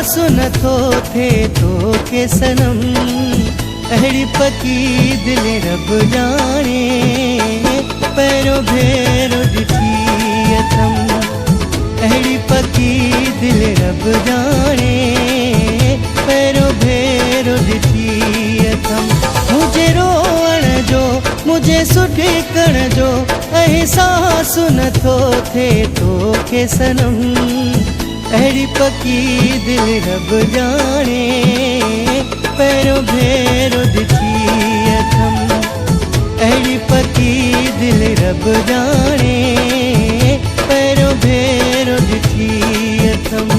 सुन थो थे तो के सनम, अहिड़ी पकी दिल रब जाने, पैरों भेरो ॾिठी अथम, अहिड़ी पकी दिल रब जाने, पैरों भेरो ॾिठी अथम। मुझे रोअण जो मुझे सुठी करण जो एहसास न थो थे तो के सनम, अहिड़ी पकी दिल रब जाने, पैरों भेरो ॾिठी अथम, अहिड़ी पकी दिल रब जाने, पैरों भेरो ॾिठी अथम।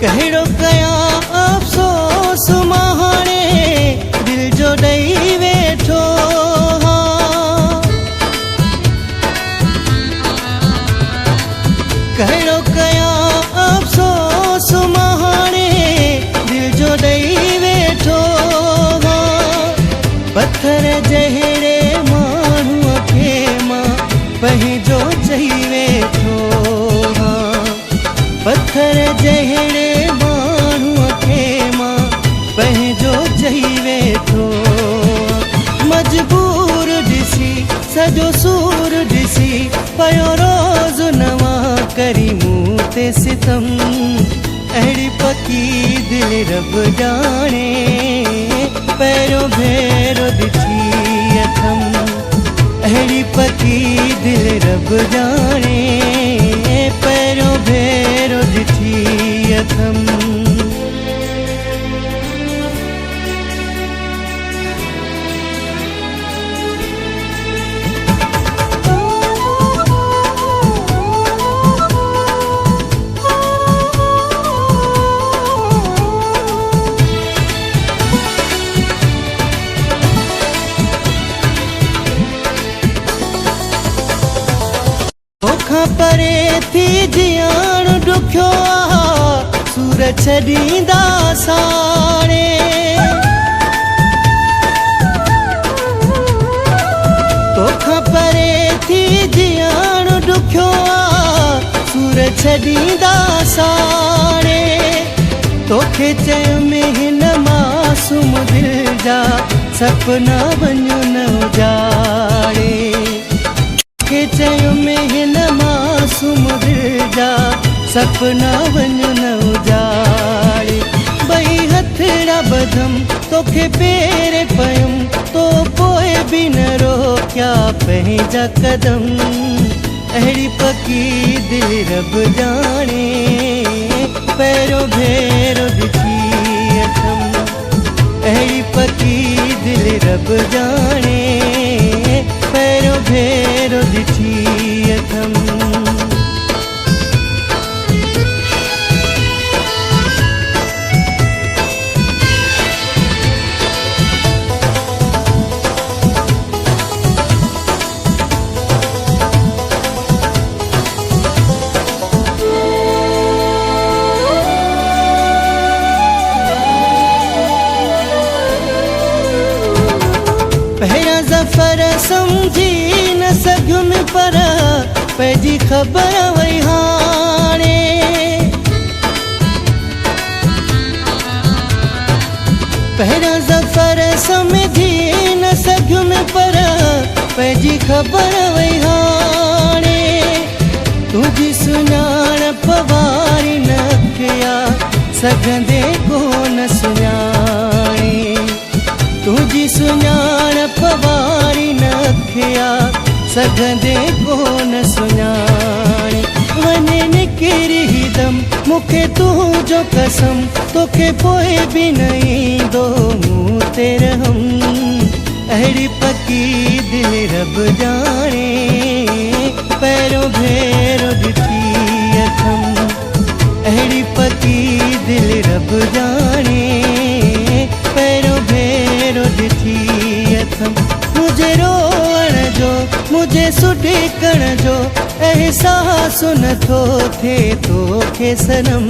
कहिड़ो कया अफ़सोस मां हाणे दिल जो ॾेई वेठो, कहिड़ो कया अफ़सोस मां हाणे दिल जो ॾेई वेठो, पत्थर जहिड़े माण्हूअ खे मां पंहिंजो चई वेठो, पत्थर जहिड़े माण्हूअ खे मां पंहिंजो चई वेठो, मजबूर ॾिसी सॼो सूर ॾिसी पियो रोज़ नवां करी मूं ते सितम, अहिड़ी पकी दिल रब जाने, पैरों भेरो ॾिठी अथम, अहिड़ी पकी दिल रब जाने, पैरों भेरो ॾिठी अथम। तोखां परे थी जियण ॾुखियो आ, सूर छॾींदा साणे, तोखां परे थी जियण ॾुखियो आ, सूर छॾींदा साणे, तोखे चयो में हिन मासूम दिल जा सपना वञो न उजाड़े, तोखे चयो में हिन मासूम दिल जा सपना वञो न उजाड़े, ॿई हथड़ा ॿधम तोखे पेरे पयुम, तो पोइ बि न रोकिया पंहिंजा कदम, अहिड़ी पकी दिल रब जाने, पैरों भेरो ॾिठी अथम, अहिड़ी पकी दिल रब जाने, पैरों भेरो ॾिठी अथम। पहिरियां ज़फ़र सम्झी न सघियुमि पर पंहिंजी ख़बर वई हाणे, पहिरियां ज़फ़र सम्झी न सघियुमि पर पंहिंजी ख़बर वई हाणे, तुंहिंजी सुञाणप वारी न कया सघंदे कोन सुञाणे, तुंहिंजी सुञाणप वारी न कया सघंदे कोन सुञाणे, वञे निकिरी दम मूंखे तुंहिंजो कसम, तोखे पोइ बि न ईंदो मूं ते रहम, अहिड़ी पकी दिल रब जाने, पैरों भेरो ॾिठी अथम, अहिड़ी पकी दिल रब जाने, पैरों भेरो ॾिठी अथम। एहसास नथो थे तोखे सनम,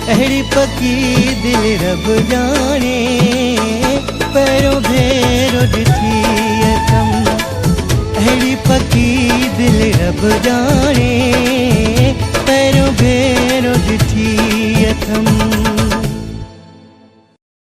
अहिड़ी पकी दिल रब जाने।